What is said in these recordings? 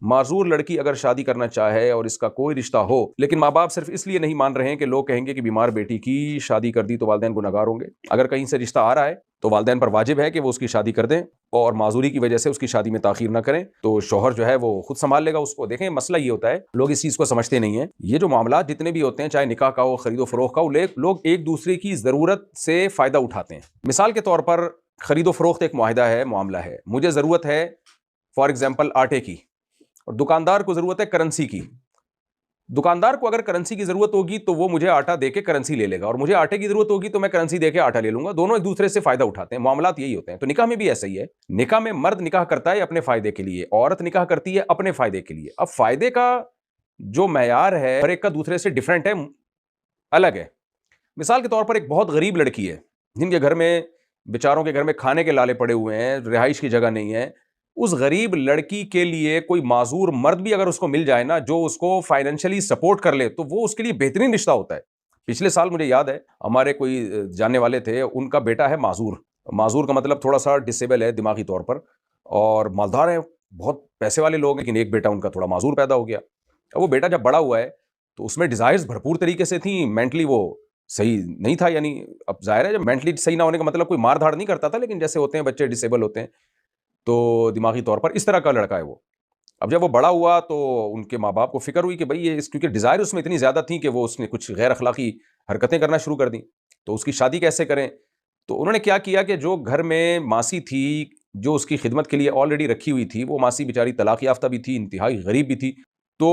माजूर लड़की अगर शादी करना चाहे और इसका कोई रिश्ता हो, लेकिन माँ बाप सिर्फ इसलिए नहीं मान रहे हैं कि लोग कहेंगे कि बीमार बेटी की शादी कर दी तो वालिदैन गुनहगार होंगे। अगर कहीं से रिश्ता आ रहा है तो वालिदैन पर वाजिब है कि वो उसकी शादी कर दें और माजूरी की वजह से उसकी शादी में ताखीर ना करें, तो शौहर जो है वो खुद संभाल लेगा उसको। देखें, मसला ये होता है, लोग इस चीज़ को समझते नहीं है। ये जो मामला जितने भी होते हैं, चाहे निकाह का हो, खरीदो फरोख्त का हो, लोग एक दूसरे की ज़रूरत से फ़ायदा उठाते हैं। मिसाल के तौर पर खरीदो फरोख्त एक मुआहिदा है, मामला है। मुझे ज़रूरत है फॉर एग्जाम्पल आटे की और दुकानदार को ज़रूरत है करेंसी की। दुकानदार को अगर करेंसी की ज़रूरत होगी तो वो मुझे आटा देके करेंसी ले लेगा, और मुझे आटे की ज़रूरत होगी तो मैं करेंसी देके आटा ले लूंगा। दोनों एक दूसरे से फ़ायदा उठाते हैं। मामलात यही होते हैं। तो निकाह में भी ऐसा ही है। निकाह में मर्द निकाह करता है अपने फ़ायदे के लिए, औरत निकाह करती है अपने फ़ायदे के लिए। अब फ़ायदे का जो मैयार है हर एक का दूसरे से डिफरेंट है, अलग है। मिसाल के तौर पर एक बहुत गरीब लड़की है जिनके घर में, बेचारों के घर में खाने के लाले पड़े हुए हैं, रिहाइश की जगह नहीं है। उस गरीब लड़की के लिए कोई माजूर मर्द भी अगर उसको मिल जाए ना, जो उसको फाइनेंशियली सपोर्ट कर ले, तो वो उसके लिए बेहतरीन रिश्ता होता है। पिछले साल मुझे याद है, हमारे कोई जानने वाले थे, उनका बेटा है माजूर। माजूर का मतलब थोड़ा सा डिसेबल है दिमागी तौर पर, और मालदार है, बहुत पैसे वाले लोग हैं, लेकिन एक बेटा उनका थोड़ा माजूर पैदा हो गया। अब वो बेटा जब बड़ा हुआ है तो उसमें डिजायर्स भरपूर तरीके से थी। मेंटली वो सही नहीं था, यानी अब जाहिर है जब मेंटली सही ना होने का मतलब कोई मार धाड़ नहीं करता था, लेकिन जैसे होते हैं बच्चे डिसेबल होते हैं, तो दिमागी तौर पर इस तरह का लड़का है वो। अब जब वो बड़ा हुआ तो उनके माँ बाप को फिक्र हुई कि भाई ये क्योंकि डिजायर उसमें इतनी ज्यादा थी कि वो उसने कुछ गैर अखलाकी हरकतें करना शुरू कर दी, तो उसकी शादी कैसे करें। तो उन्होंने क्या किया कि जो घर में मासी थी, जो उसकी खिदमत के लिए ऑलरेडी रखी हुई थी, वो मासी बेचारी तलाक याफ्ता भी थी, इंतहाई गरीब भी थी। तो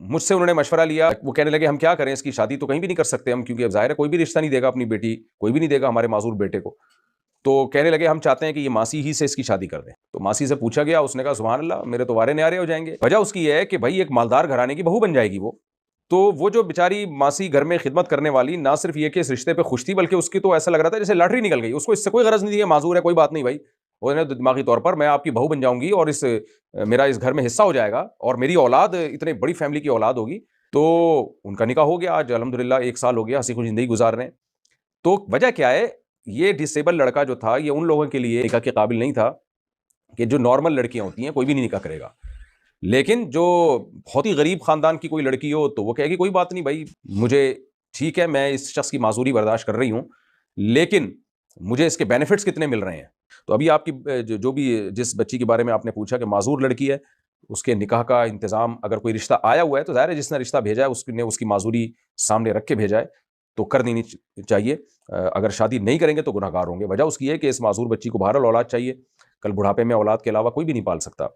मुझसे उन्होंने मशवरा लिया। वो कहने लगे हम क्या करें, इसकी शादी तो कहीं भी नहीं कर सकते हम, क्योंकि अब जाहिर है कोई भी रिश्ता नहीं देगा अपनी बेटी, कोई भी नहीं देगा हमारे मासूर बेटे को। तो कहने लगे हम चाहते हैं कि ये मासी ही से इसकी शादी कर दें। तो मासी से पूछा गया, उसने कहा सुभान अल्लाह, मेरे तो वारे न्यारे हो जाएंगे। वजह उसकी है कि भाई एक मालदार घराने की बहू बन जाएगी वो। तो वो जो बेचारी मासी घर में खिदमत करने वाली, ना सिर्फ ये कि इस रिश्ते पे खुश थी, बल्कि उसकी तो ऐसा लग रहा था जैसे लॉटरी निकल गई। उसको इससे कोई गरज नहीं थी, माजूर है कोई बात नहीं भाई, वो दिमागी तौर पर मैं आपकी बहू बन जाऊंगी और मेरा इस घर में हिस्सा हो जाएगा और मेरी औलाद इतने बड़ी फैमिली की औलाद होगी। तो उनका निकाह हो गया, आज अल्हम्दुलिल्लाह 1 साल हो गया, हंसी खुशी जिंदगी गुजार रहे हैं। तो वजह क्या है, ये डिसेबल लड़का जो था, ये उन लोगों के लिए निकाह के काबिल नहीं था कि जो नॉर्मल लड़कियां होती हैं कोई भी नहीं निकाह करेगा। लेकिन जो बहुत ही गरीब खानदान की कोई लड़की हो तो वो कहेगी कोई बात नहीं भाई, मुझे ठीक है, मैं इस शख्स की माजूरी बर्दाश्त कर रही हूं, लेकिन मुझे इसके बेनिफिट्स कितने मिल रहे हैं। तो अभी आपकी जो भी जिस बच्ची के बारे में आपने पूछा कि माजूर लड़की है, उसके निकाह का इंतजाम, अगर कोई रिश्ता आया हुआ है तो जाहिर है जिसने रिश्ता भेजा है उसने उसकी माजूरी सामने रख के भेजा है, तो कर देनी चाहिए। अगर शादी नहीं करेंगे तो गुनहगार होंगे। वजह उसकी है कि इस माजूर बच्ची को बहरहाल औलाद चाहिए, कल बुढ़ापे में औलाद के अलावा कोई भी नहीं पाल सकता।